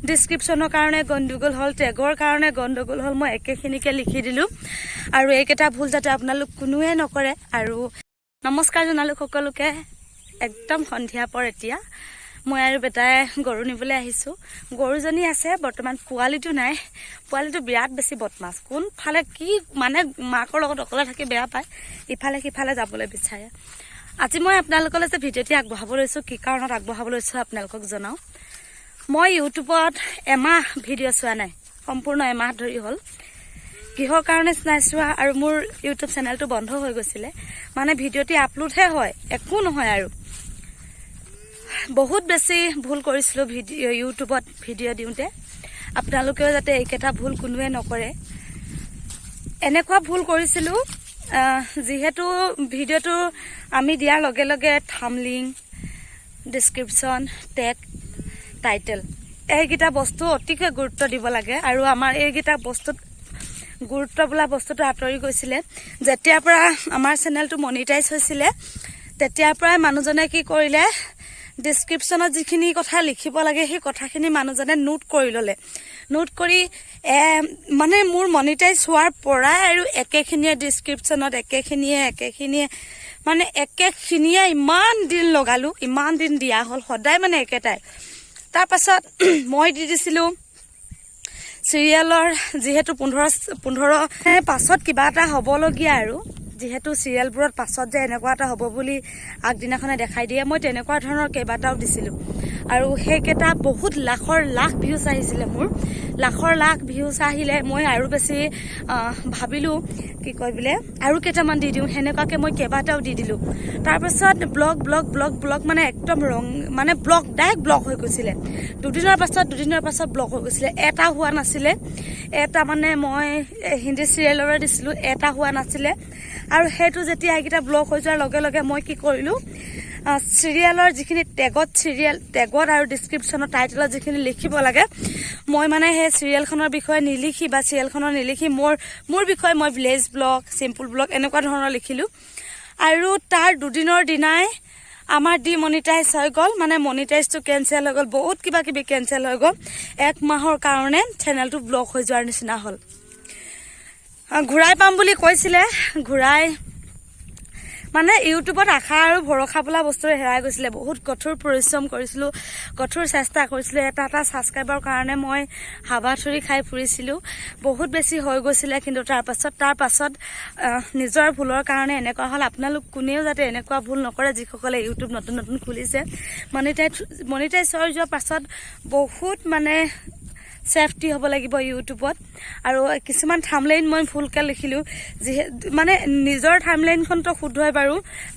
ডিসক্ৰিপশ্যনৰ কাৰণে গণ্ডগোল হ'ল, টেগৰ কাৰণে গণ্ডগোল হ'ল, মই একেখিনিকে লিখি দিলোঁ। আৰু এইকেইটা ভুল যাতে আপোনালোক কোনোৱে নকৰে। আৰু নমস্কাৰ জনালোঁ সকলোকে। একদম সন্ধিয়া পৰ এতিয়া মই আৰু বেটাই গৰু নিবলৈ আহিছোঁ। গৰুজনী আছে বৰ্তমান, পোৱালিটো নাই। পোৱালিটো বিৰাট বেছি বদমাছ, কোনফালে কি মানে মাকৰ লগত অকলে থাকি বেয়া পায়, ইফালে সিফালে যাবলৈ বিচাৰে। আজি মই আপোনালোকলৈ যে ভিডিঅ'টি আগবঢ়াব লৈছোঁ, কি কাৰণত আগবঢ়াব লৈছোঁ আপোনালোকক জনাওঁ। মই ইউটিউবত এমাহ ভিডিঅ' চোৱা নাই, সম্পূৰ্ণ এমাহ ধৰি হ'ল। কিহৰ কাৰণে নাই চোৱা, আৰু মোৰ ইউটিউব চেনেলটো বন্ধ হৈ গৈছিলে, মানে ভিডিঅ'টি আপলোডহে হয়, একো নহয়। আৰু বহুত বেছি ভুল কৰিছিলোঁ ইউটিউবত ভিডিঅ' দিওঁতে। আপোনালোকেও যাতে এইকেইটা ভুল কোনোৱে নকৰে। এনেকুৱা ভুল কৰিছিলোঁ, যিহেতু ভিডিঅ'টো আমি দিয়াৰ লগে লগে থাম্বনেইল, ডিছক্ৰিপশ্যন, টেগ, টাইটেল এইকেইটা বস্তু অতিকৈ গুৰুত্ব দিব লাগে। আৰু আমাৰ এইকেইটা বস্তুত গুৰুত্ব বোলা বস্তুটো আঁতৰি গৈছিলে। যেতিয়াৰ পৰা আমাৰ চেনেলটো মনিটাইজ হৈছিলে, তেতিয়াৰ পৰাই মানুহজনে কি কৰিলে, ডিছক্ৰিপশ্যনত যিখিনি কথা লিখিব লাগে সেই কথাখিনি মানুহজনে নোট কৰি ল'লে। নোট কৰি মানে মোৰ মনিটাইজ হোৱাৰ পৰাই আৰু একেখিনিয়ে ডিছক্ৰিপশ্যনত, একেখিনিয়ে মানে একেখিনিয়ে ইমান দিন লগালোঁ, ইমান দিন দিয়া হ'ল, সদায় মানে একেটাই। তাৰ পাছত মই দি দিছিলোঁ চিৰিয়েলৰ, যিহেতু 15 পাছত কিবা এটা হ'বলগীয়া, আৰু যিহেতু চিৰিয়েলবোৰত পাছত যে এনেকুৱা এটা হ'ব বুলি আগদিনাখনে দেখাই দিয়ে, মই তেনেকুৱা ধৰণৰ কেইবাটাও দিছিলোঁ। আৰু সেইকেইটা বহুত লাখ ভিউজ আহিছিলে। মোৰ লাখ ভিউজ আহিলে মই আৰু বেছি ভাবিলোঁ কি কয় বোলে আৰু কেইটামান দি দিওঁ, সেনেকুৱাকৈ মই কেইবাটাও দি দিলোঁ। তাৰপাছত ব্লগ মানে একদম মানে ডাইৰেক্ট ব্লক হৈ গৈছিলে। দুদিনৰ পাছত ব্লক হৈ গৈছিলে। এটা হোৱা নাছিলে, এটা মানে মই হিন্দী চিৰিয়েলৰে দিছিলোঁ, এটা হোৱা নাছিলে। আৰু সেইটো যেতিয়া এইকেইটা ব্লক হৈ যোৱাৰ লগে লগে মই কি কৰিলোঁ, চিৰিয়েলৰ যিখিনি টেগত আৰু ডিছক্ৰিপশ্যনৰ টাইটেলত যিখিনি লিখিব লাগে, মই মানে সেই চিৰিয়েলখনৰ বিষয়ে নিলিখি বা চিৰিয়েলখনৰ নিলিখি মোৰ বিষয়ে মই ভিলেজ ব্লগ, চিম্পুল ব্লগ এনেকুৱা ধৰণৰ লিখিলোঁ। আৰু তাৰ দুদিনৰ দিনাই আমাৰ ডিমনিটাইজ হৈ গ'ল, মানে মনিটাইজটো কেঞ্চেল হৈ গ'ল, বহুত কিবা কিবি কেঞ্চেল হৈ গ'ল। 1 মাহৰ কাৰণে চেনেলটো ব্লক হৈ যোৱাৰ নিচিনা হ'ল। ঘূৰাই পাম বুলি কৈছিলে, মানে ইউটিউবত আশা আৰু ভৰসা বোলা বস্তুৰে হেৰাই গৈছিলে। বহুত কঠোৰ পৰিশ্ৰম কৰিছিলোঁ, কঠোৰ চেষ্টা কৰিছিলোঁ। এটা ছাবস্ক্ৰাইবাৰৰ কাৰণে মই হাবাথুৰি খাই ফুৰিছিলোঁ, বহুত বেছি হৈ গৈছিলে। কিন্তু তাৰ পাছত নিজৰ ভুলৰ কাৰণে এনেকুৱা হ'ল। আপোনালোক কোনেও যাতে এনেকুৱা ভুল নকৰে, যিসকলে ইউটিউব নতুন খুলিছে। মনিটাইজ হৈ যোৱাৰ পাছত বহুত মানে চেফটি হ'ব লাগিব ইউটিউবত। আৰু কিছুমান থাম্বনেইল মই ভুলকৈ লিখিলোঁ, মানে নিজৰ থাম্বনেইলখনতো শুদ্ধ হয় বাৰু,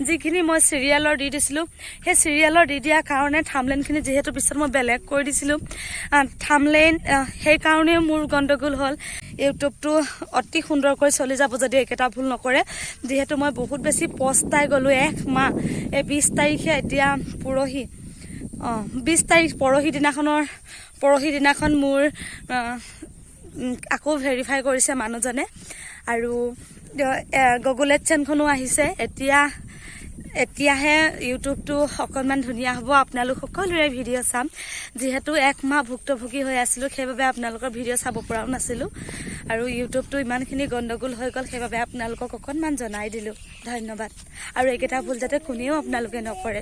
যিখিনি মই চিৰিয়েলৰ দি দিছিলোঁ, সেই চিৰিয়েলৰ দি দিয়াৰ কাৰণে থাম্বনেইলখিনি যিহেতু পিছত মই বেলেগ কৰি দিছিলোঁ থাম্বনেইল, সেইকাৰণেও মোৰ গণ্ডগোল হ'ল। ইউটিউবটো অতি সুন্দৰকৈ চলি যাব যদি একেটা ভুল নকৰে। যিহেতু মই বহুত বেছি পস্তাই গ'লোঁ 1 মাহ। এই 20 তাৰিখে এতিয়া পৰহি দিনাখন মোৰ আকৌ ভেৰিফাই কৰিছে মানুহজনে। আৰু গুগল এডচেন্সখনো আহিছে। এতিয়াহে ইউটিউবটো অকণমান ধুনীয়া হ'ব। আপোনালোক সকলোৰে ভিডিঅ' চাম। যিহেতু 1 মাহ ভুক্তভোগী হৈ আছিলোঁ, সেইবাবে আপোনালোকৰ ভিডিঅ' চাব পৰাও নাছিলোঁ। আৰু ইউটিউবটো ইমানখিনি গণ্ডগোল হৈ গ'ল, সেইবাবে আপোনালোকক অকণমান জনাই দিলোঁ। ধন্যবাদ। আৰু এইকেইটা ভুল যাতে কোনেও আপোনালোকে নকৰে।